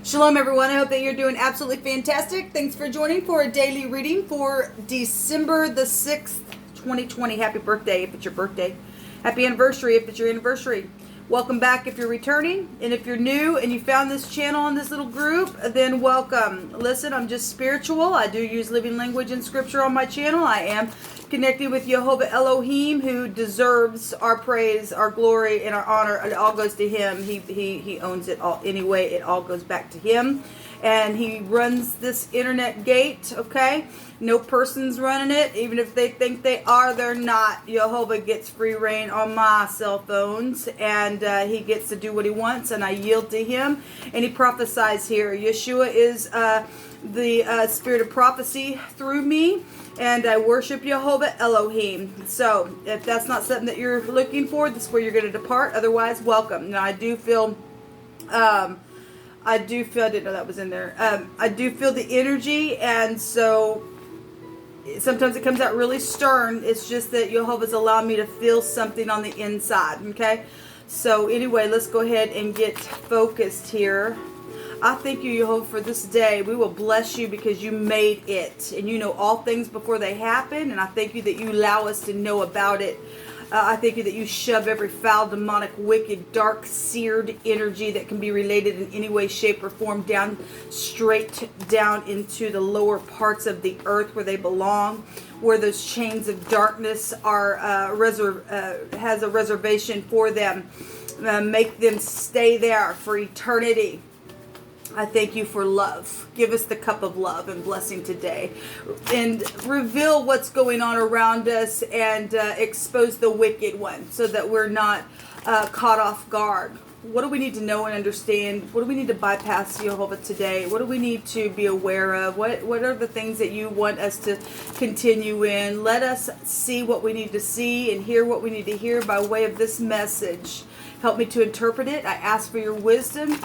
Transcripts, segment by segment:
Shalom, everyone. I hope that you're doing absolutely fantastic. Thanks for joining for a daily reading for December the 6th, 2020. Happy birthday if it's your birthday. Happy anniversary if it's your anniversary. Welcome back if you're returning. And if you're new and you found this channel and this little group, then welcome. Listen, I'm just spiritual. I do use living language and scripture on my channel. I am connected with Jehovah Elohim, who deserves our praise, our glory, and our honor. It all goes to him. He owns it all anyway. It all goes back to him. And he runs this internet gate, okay? No person's running it. Even if they think they are, they're not. Jehovah gets free reign on my cell phones, and he gets to do what he wants, and I yield to him. And he prophesies here. Yeshua is the spirit of prophecy through me, and I worship Jehovah Elohim. So if that's not something that you're looking for, this is where you're going to depart. Otherwise, welcome. Now, I do feel... I didn't know that was in there. I do feel the energy, and so sometimes it comes out really stern. It's just that Jehovah's allowed me to feel something on the inside, okay? So anyway, let's go ahead and get focused here. I thank you, Jehovah, for this day. We will bless you because you made it, and you know all things before they happen, and I thank you that you allow us to know about it. I thank you that you shove every foul, demonic, wicked, dark, seared energy that can be related in any way, shape, or form down, straight down into the lower parts of the earth where they belong, where those chains of darkness are has a reservation for them. Make them stay there for eternity. I thank you for love. Give us the cup of love and blessing today. And reveal what's going on around us and expose the wicked one so that we're not caught off guard. What do we need to know and understand? What do we need to bypass, Jehovah, today? What do we need to be aware of? What are the things that you want us to continue in? Let us see what we need to see and hear what we need to hear by way of this message. Help me to interpret it. I ask for your wisdom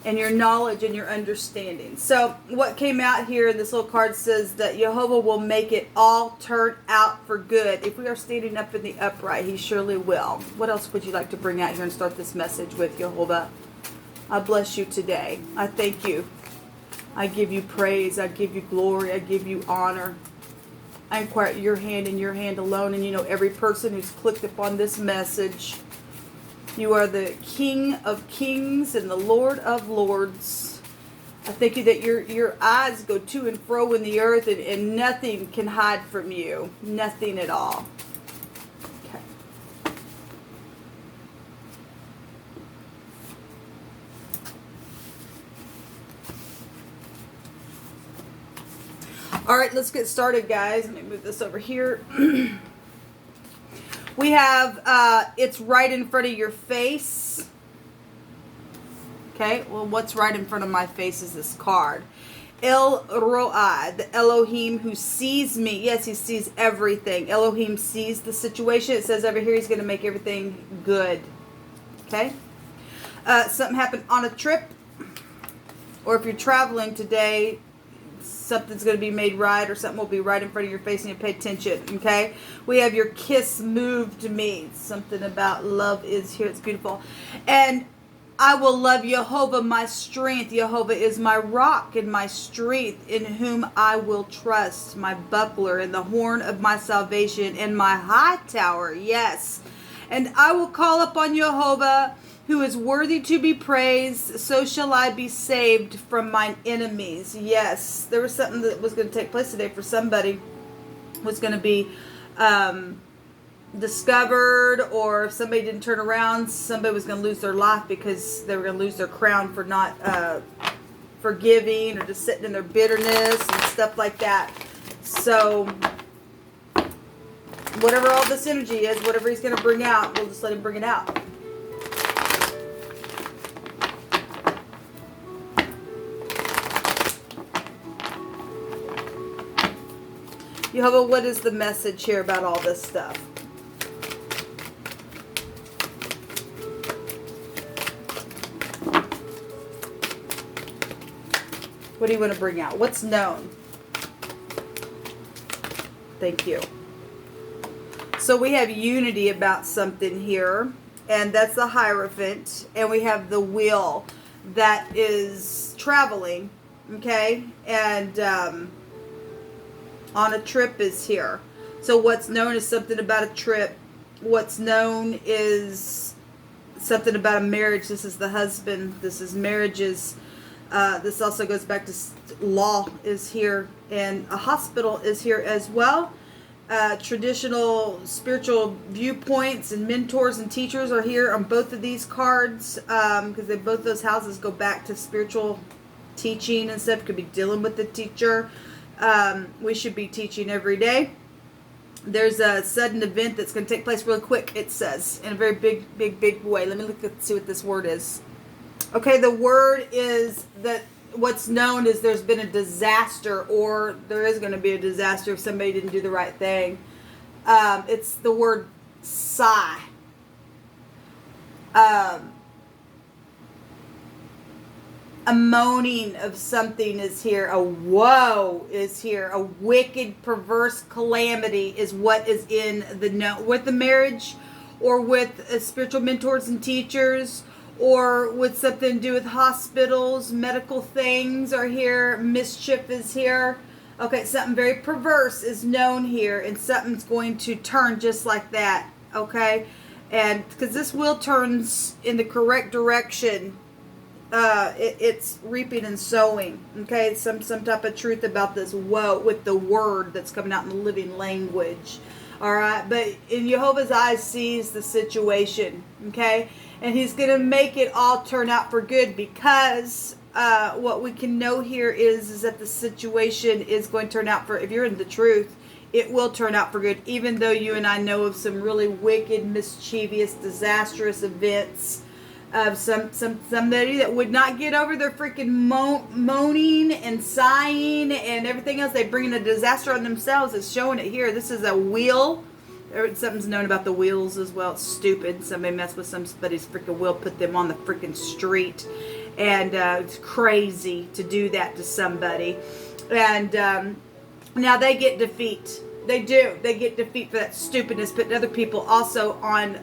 and your knowledge and your understanding. So what came out here in this little card says that Jehovah will make it all turn out for good. If we are standing up in the upright, he surely will. What else would you like to bring out here and start this message with, Jehovah? I bless you today. I thank you. I give you praise. I give you glory. I give you honor. I inquire at your hand and your hand alone. And you know every person who's clicked upon this message. You are the King of Kings and the Lord of Lords. I thank you that your eyes go to and fro in the earth, and nothing can hide from you. Nothing at all. Okay. All right, let's get started, guys. Let me move this over here. We have, it's right in front of your face. Okay, well, what's right in front of my face is this card. El Roi, the Elohim who sees me. Yes, he sees everything. Elohim sees the situation. It says over here he's going to make everything good. Okay? Something happened on a trip. Or if you're traveling today, something's going to be made right, or something will be right in front of your face and you pay attention, okay? We have your kiss moved me. Something about love is here. It's beautiful. And I will love Jehovah, my strength. Jehovah is my rock and my strength, in whom I will trust, my buckler and the horn of my salvation and my high tower. Yes. And I will call upon Jehovah, who is worthy to be praised, so shall I be saved from mine enemies. Yes, there was something that was going to take place today for somebody. Was going to be discovered, or if somebody didn't turn around, somebody was going to lose their life because they were going to lose their crown for not forgiving, or just sitting in their bitterness and stuff like that. So whatever all this energy is, whatever he's going to bring out, we'll just let him bring it out. Jehovah, what is the message here about all this stuff? What do you want to bring out? What's known? Thank you. So we have unity about something here. and that's the Hierophant, and we have the wheel. that is traveling, okay, and on a trip is here. So what's known is something about a trip. What's known is something about a marriage. This is the husband. This is marriages. This also goes back to law is here, and a hospital is here as well. Traditional spiritual viewpoints and mentors and teachers are here on both of these cards, because both those houses go back to spiritual teaching and stuff. Could be dealing with the teacher. We should be teaching every day. There's a sudden event that's going to take place really quick, it says, in a very big way. Let me look at see what this word is. Okay, the word is that what's known is there's been a disaster, or there is going to be a disaster if somebody didn't do the right thing. It's the word sigh. A moaning of something is here. A woe is here. A wicked, perverse calamity is what is in the note. With the marriage, or with spiritual mentors and teachers, or with something to do with hospitals, medical things are here. Mischief is here. Okay, something very perverse is known here, and something's going to turn just like that. Okay, and because this wheel turns in the correct direction, it's reaping and sowing. Okay, some type of truth about this woe with the word that's coming out in the living language. All right, but in Jehovah's eyes sees the situation. Okay, and he's going to make it all turn out for good, because what we can know here is that the situation is going to turn out for, if you're in the truth, it will turn out for good, even though you and I know of some really wicked, mischievous, disastrous events of somebody that would not get over their freaking moaning and sighing and everything else. They bring in a disaster on themselves. It's showing it here. This is a wheel. Something's known about the wheels as well. It's stupid. Somebody messed with somebody's freaking wheel, put them on the freaking street, and it's crazy to do that to somebody. And now they get defeat. They do. They get defeat for that stupidness, putting other people also on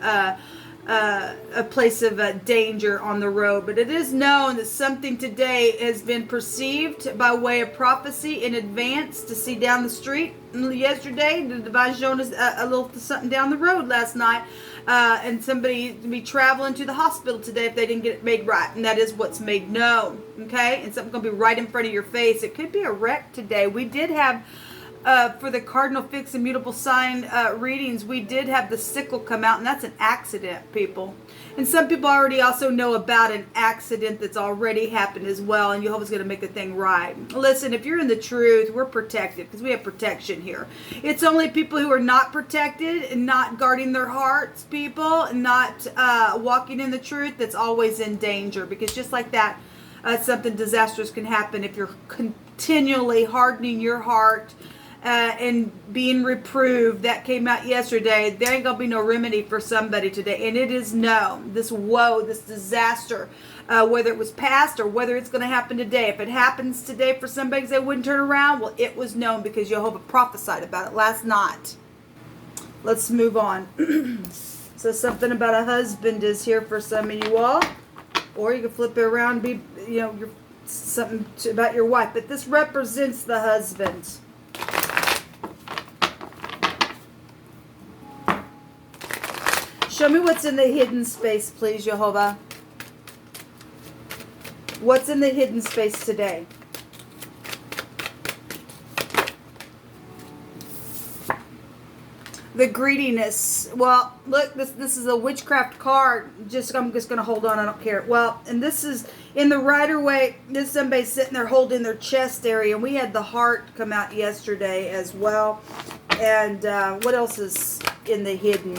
a place of danger on the road. But it is known that something today has been perceived by way of prophecy in advance to see down the street. Yesterday, the divine showed us a little something down the road last night, and somebody to be traveling to the hospital today if they didn't get it made right, and that is what's made known. Okay, and something's gonna be right in front of your face. It could be a wreck today. We did have for the cardinal fixed and mutable sign readings, we did have the sickle come out, and that's an accident, people. And some people already also know about an accident that's already happened as well, and Jehovah's going to make the thing right. Listen, if you're in the truth, we're protected, because we have protection here. It's only people who are not protected and not guarding their hearts, people, and not walking in the truth, that's always in danger, because just like that, something disastrous can happen if you're continually hardening your heart and being reproved. That came out yesterday. There ain't gonna be no remedy for somebody today, and it is known. This woe, this disaster, whether it was past or whether it's gonna happen today. If it happens today for somebody because they wouldn't turn around, well, it was known because Jehovah prophesied about it last night. Let's move on. So something about a husband is here for some of you all, or you can flip it around, be something about your wife, but this represents the husband. Show me what's in the hidden space, please, Jehovah. What's in the hidden space today? The greediness. Well, look, this is a witchcraft card. I'm just going to hold on. I don't care. Well, and this is in the Rider-Waite. This is somebody sitting there holding their chest area. And we had the heart come out yesterday as well. And what else is in the hidden?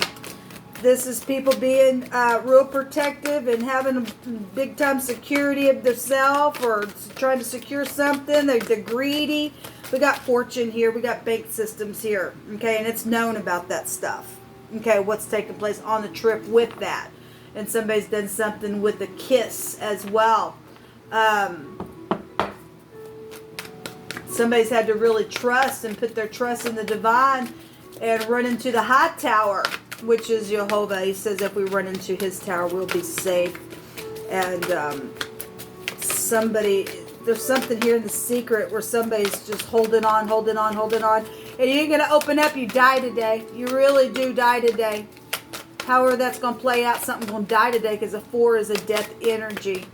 This is people being real protective and having a big time security of themselves, or trying to secure something. They're greedy. We got fortune here. We got bank systems here. Okay, and it's known about that stuff. Okay, what's taking place on the trip with that. And somebody's done something with a kiss as well. Somebody's had to really trust and put their trust in the divine and run into the high tower, which is Jehovah. He says if we run into his tower, we'll be safe. And there's something here in the secret where somebody's just holding on, and you ain't going to open up, you die today. You really do die today. However that's going to play out, something's going to die today, because the 4 is a death energy.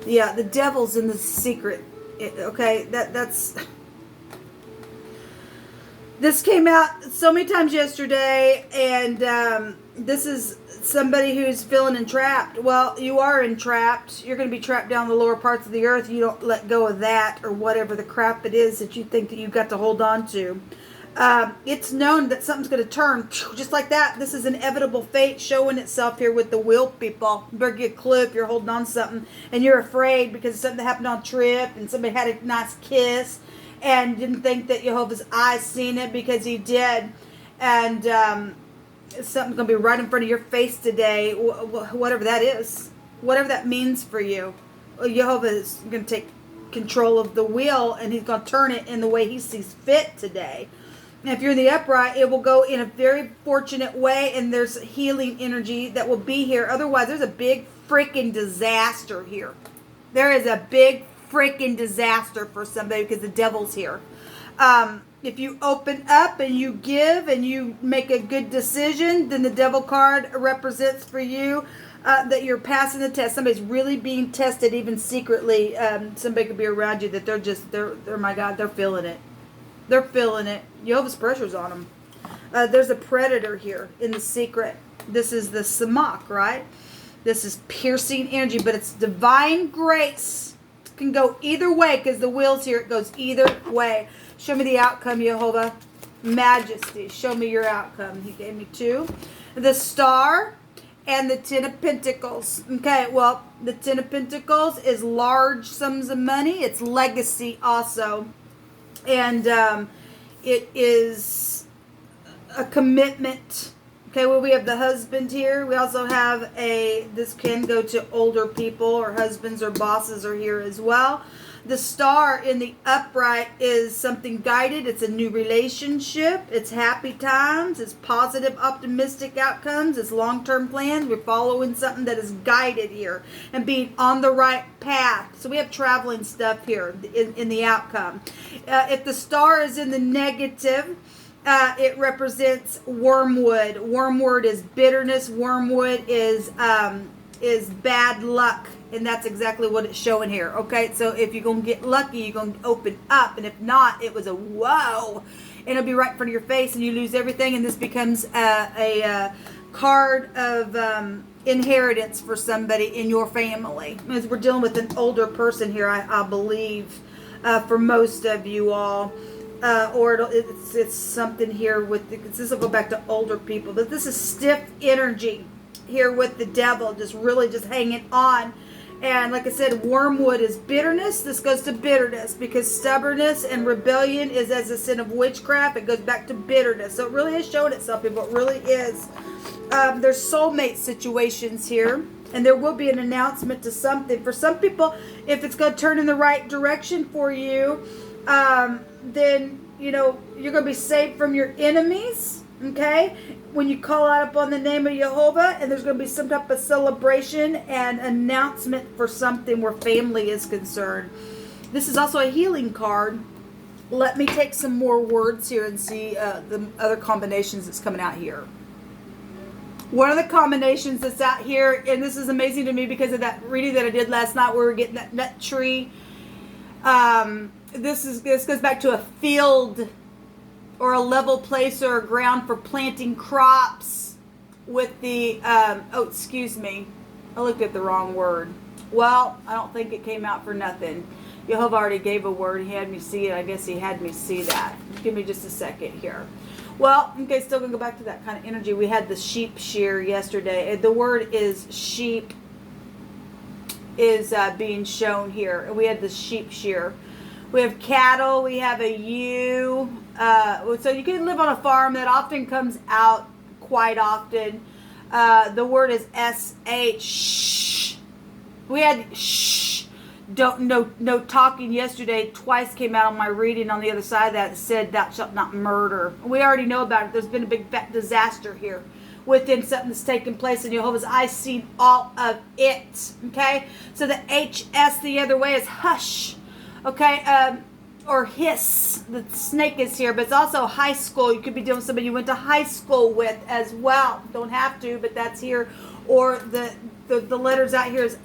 Yeah, the devil's in the secret. Okay, that's... This came out so many times yesterday, and this is somebody who's feeling entrapped. Well, you are entrapped. You're going to be trapped down the lower parts of the earth. You don't let go of that, or whatever the crap it is that you think that you've got to hold on to. It's known that something's going to turn just like that. This is inevitable fate showing itself here with the wheel, people. You better get a clue if you're holding on to something and you're afraid because something happened on a trip and somebody had a nice kiss and didn't think that Jehovah's eyes seen it, because he did. And something's going to be right in front of your face today, whatever that is, whatever that means for you. Jehovah is going to take control of the wheel, and he's going to turn it in the way he sees fit today. And if you're in the upright, it will go in a very fortunate way, and there's healing energy that will be here. Otherwise, there's a big freaking disaster here. There is a big freaking disaster for somebody, because the devil's here. If you open up and you give and you make a good decision, then the devil card represents for you that you're passing the test. Somebody's really being tested, even secretly. Somebody could be around you that they're my God, they're feeling it. They're feeling it. Jehovah's pressure's on them. There's a predator here in the secret. This is the Samach, right? This is piercing energy, but it's divine grace. It can go either way, because the wheel's here. It goes either way. Show me the outcome, Jehovah. Majesty, show me your outcome. He gave me 2. The Star and the 10 of Pentacles. Okay, well, the 10 of Pentacles is large sums of money. It's legacy also. And it is a commitment. Okay, well, we have the husband here. We also have this can go to older people, or husbands or bosses are here as well. The Star in the upright is something guided. It's a new relationship. It's happy times. It's positive, optimistic outcomes. It's long-term plans. We're following something that is guided here and being on the right path. So we have traveling stuff here in the outcome. If the Star is in the negative, it represents wormwood. Wormwood is bitterness. Wormwood is bad luck. And that's exactly what it's showing here. Okay, so if you're going to get lucky, you're going to open up. And if not, it was a whoa. And it'll be right in front of your face and you lose everything. And this becomes a card of inheritance for somebody in your family. As we're dealing with an older person here, I believe, for most of you all. Or it's something here with, this will go back to older people. But this is stiff energy here with the devil, just really just hanging on. And like I said, wormwood is bitterness. This goes to bitterness, because stubbornness and rebellion is as a sin of witchcraft. It goes back to bitterness. So it really is showing itself, people. It really is. There's soulmate situations here. And there will be an announcement to something. For some people, if it's going to turn in the right direction for you, then, you know, you're going to be saved from your enemies. Okay, when you call out upon the name of Jehovah, and there's going to be some type of celebration and announcement for something where family is concerned. This is also a healing card. Let me take some more words here and see the other combinations that's coming out here. One of the combinations that's out here, and this is amazing to me because of that reading that I did last night where we were getting that nut tree. This goes back to a field or a level place or a ground for planting crops with the, excuse me, I looked at the wrong word. Well, I don't think it came out for nothing. Jehovah already gave a word. He had me see it. I guess he had me see that. Give me just a second here. Well, okay, still going to go back to that kind of energy. We had the sheep shear yesterday. The word is sheep is being shown here. We had the sheep shear. We have cattle. We have a ewe. So you can live on a farm. That often comes out quite often. The word is S-H. We had shh. No talking yesterday. Twice came out on my reading on the other side of that. It said, thou shalt not murder. We already know about it. There's been a big disaster here within something that's taking place in Jehovah's. I seen all of it. Okay, so the HS the other way is hush. Okay, or hiss. The snake is here, but it's also high school. You could be dealing with somebody you went to high school with as well. Don't have to, but that's here. Or the letters out here is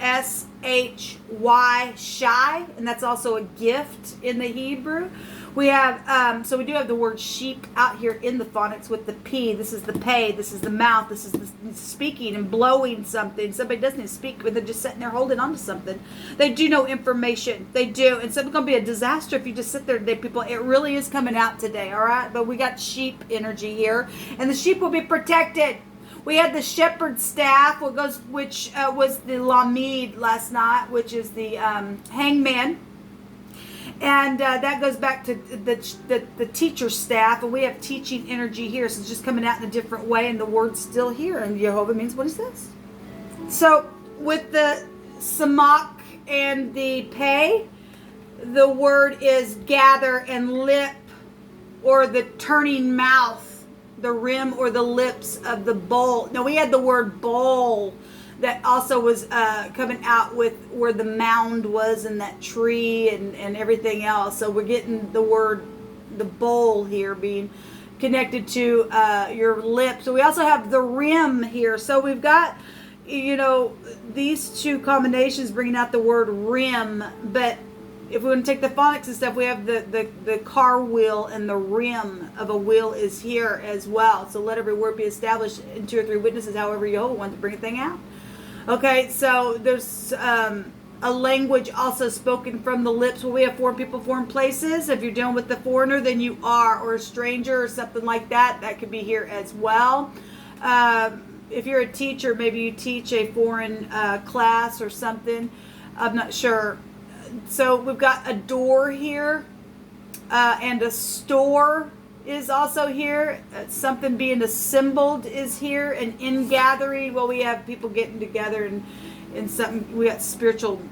SHY, shy, and that's also a gift in the Hebrew. We have, so we do have the word sheep out here in the phonics with the P. This is the pay. This is the mouth. This is the speaking and blowing something. Somebody doesn't even speak, but they're just sitting there holding on to something. They do know information. They do. And something's going to be a disaster if you just sit there today, people. It really is coming out today, all right? But we got sheep energy here, and the sheep will be protected. We had the shepherd's staff, which was the Lamed last night, which is the hangman. And that goes back to the teacher staff, and we have teaching energy here, so it's just coming out in a different way, and the word's still here. And Jehovah means, what is this? So with the Samach and the Pei, the word is gather and lip, or the turning mouth, the rim or the lips of the bowl. Now we had the word bowl that also was coming out with where the mound was in that tree and everything else. So we're getting the word, the bowl here being connected to your lips. So we also have the rim here. So we've got, you know, these two combinations bringing out the word rim. But if we want to take the phonics and stuff, we have the car wheel, and the rim of a wheel is here as well. So let every word be established in 2 or 3 witnesses, however Jehovah wants to bring a thing out. Okay, so there's a language also spoken from the lips. Where we have foreign people, foreign places. If you're dealing with the foreigner, then you are, or a stranger or something like that. That could be here as well. If you're a teacher, maybe you teach a foreign class or something. I'm not sure. So we've got a door here, and a store is also here. Something being assembled is here, and ingathering. Well, we have people getting together and something. We got spiritual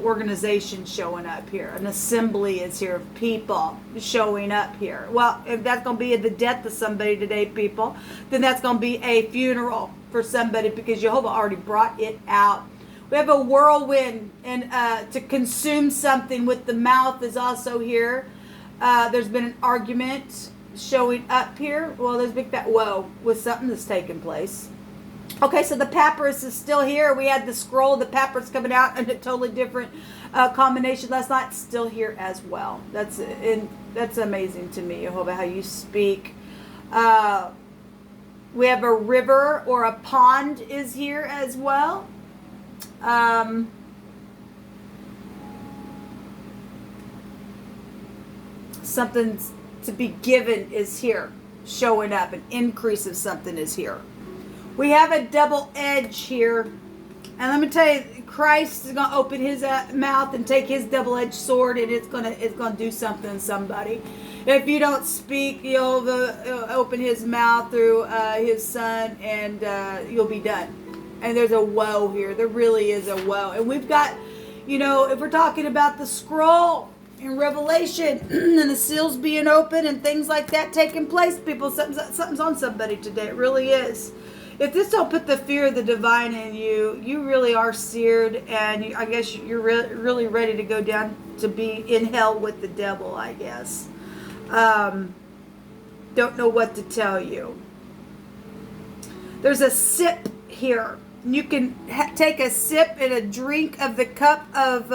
organization showing up here. An assembly is here of people showing up here. Well, if that's going to be the death of somebody today, people, then that's going to be a funeral for somebody, because Jehovah already brought it out. We have a whirlwind, and to consume something with the mouth is also here. There's been an argument showing up here. Well, there's a big fat whoa with something that's taking place. Okay, so the papyrus is still here. We had the scroll of the papyrus coming out in a totally different combination last night. Still here as well. That's amazing to me, Jehovah, how you speak. We have a river or a pond is here as well. Something to be given is here, showing up. An increase of something is here. We have a double edge here, and let me tell you, Christ is going to open his mouth and take his double-edged sword, and it's going to do something to somebody. If you don't speak, he'll open his mouth through his son, and you'll be done. And there's a woe here. There really is a woe. And we've got, you know, if we're talking about the scroll in Revelation and the seals being open and things like that taking place, people, something's on somebody today. It really is. If this don't put the fear of the divine in you, you really are seared, and I guess you're really ready to go down to be in hell with the devil, I guess. Don't know what to tell you. There's a sip here. You can take a sip and a drink of the cup of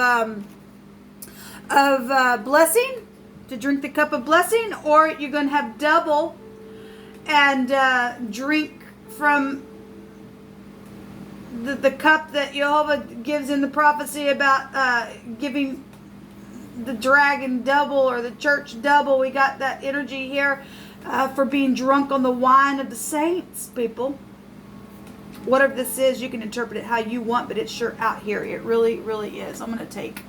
blessing, to drink the cup of blessing, or you're going to have double and drink from the cup that Jehovah gives in the prophecy about giving the dragon double or the church double. We got that energy here for being drunk on the wine of the saints, people. Whatever this is, you can interpret it how you want, but it's sure out here. It really, really is. I'm going to take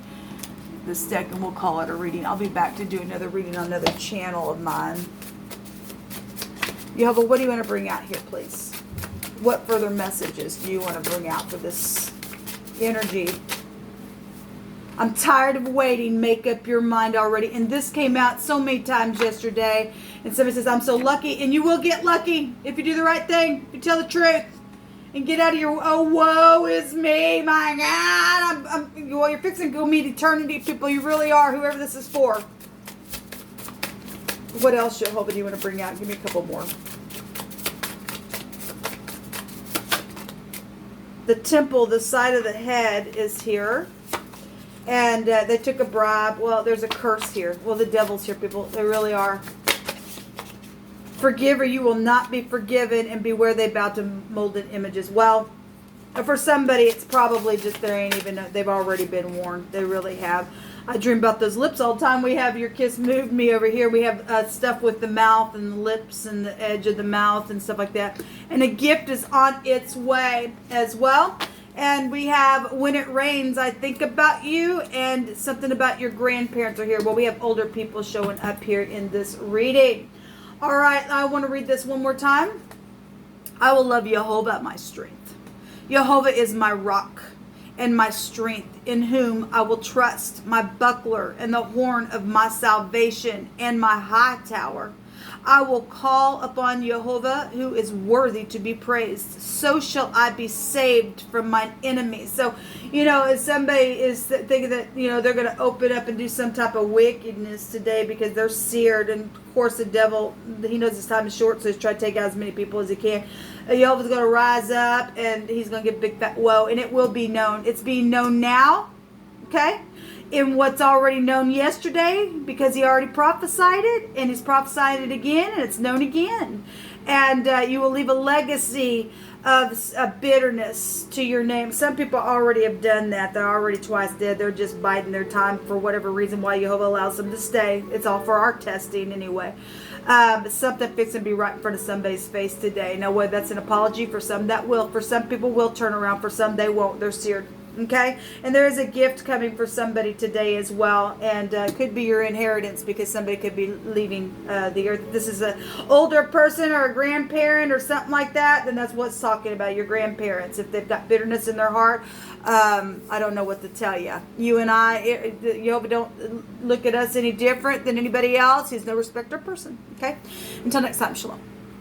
this deck and we'll call it a reading. I'll be back to do another reading on another channel of mine. Jehovah, what do you want to bring out here, please? What further messages do you want to bring out for this energy? I'm tired of waiting. Make up your mind already. And this came out so many times yesterday. And somebody says, I'm so lucky. And you will get lucky if you do the right thing, if you tell the truth. And get out of your, oh, woe is me, my God. Well, you're fixing to go meet eternity, people. You really are, whoever this is for. What else, Jehovah, do you want to bring out? Give me a couple more. The temple, the side of the head is here. And they took a bribe. Well, there's a curse here. Well, the devil's here, people. They really are. Forgive or you will not be forgiven, and beware they bow to molded images. Well, for somebody, it's probably just they've already been warned. They really have. I dream about those lips all the time. We have your kiss moved me over here. We have stuff with the mouth and the lips and the edge of the mouth and stuff like that. And a gift is on its way as well. And we have when it rains, I think about you, and something about your grandparents are here. Well, we have older people showing up here in this reading. All right, I want to read this one more time. I will love Jehovah, my strength. Jehovah is my rock and my strength, in whom I will trust, my buckler and the horn of my salvation and my high tower. I will call upon Jehovah, who is worthy to be praised. So shall I be saved from mine enemies. So, if somebody is thinking that, they're going to open up and do some type of wickedness today because they're seared. And, of course, the devil, he knows his time is short, so he's trying to take out as many people as he can. Jehovah's going to rise up, and he's going to give a big fat woe, and it will be known. It's being known now, okay? In what's already known yesterday, because he already prophesied it, and he's prophesied it again, and it's known again. And you will leave a legacy of bitterness to your name. Some people already have done that. They're already twice dead. They're just biding their time for whatever reason why Jehovah allows them to stay. It's all for our testing anyway. Something fixing to be right in front of somebody's face today. Now, whether that's an apology for some, that will. For some people will turn around. For some, they won't. They're seared. Okay, and there is a gift coming for somebody today as well, and could be your inheritance, because somebody could be leaving the earth. If this is an older person or a grandparent or something like that, then that's what's talking about, your grandparents. If they've got bitterness in their heart, I don't know what to tell you. You and I, Jehovah don't look at us any different than anybody else. He's no respecter of person. Okay, until next time, shalom.